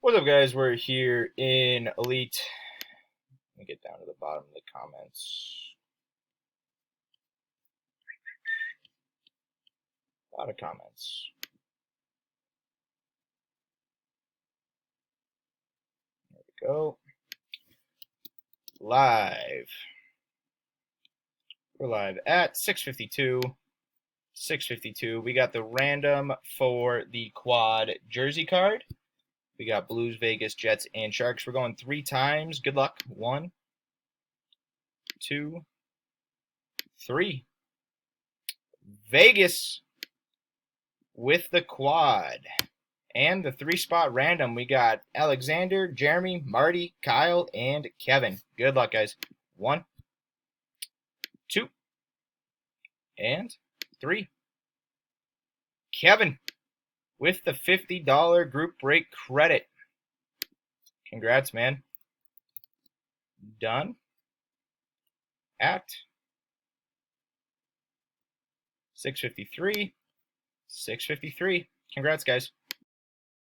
What's up, guys? We're here in Elite. Let me get down to the bottom of the comments. A lot of comments. There we go. Live. We're live at 6:52. 6:52. We got the random for the quad jersey card. We got Blues, Vegas, Jets, and Sharks. We're going 3 times. Good luck. 1, 2, 3. Vegas with the quad. And the 3-spot random, we got Alexander, Jeremy, Marty, Kyle, and Kevin. Good luck, guys. 1, 2, and 3. Kevin with the $50 group break credit. Congrats, man. Done at 6:53. 6:53. Congrats, guys.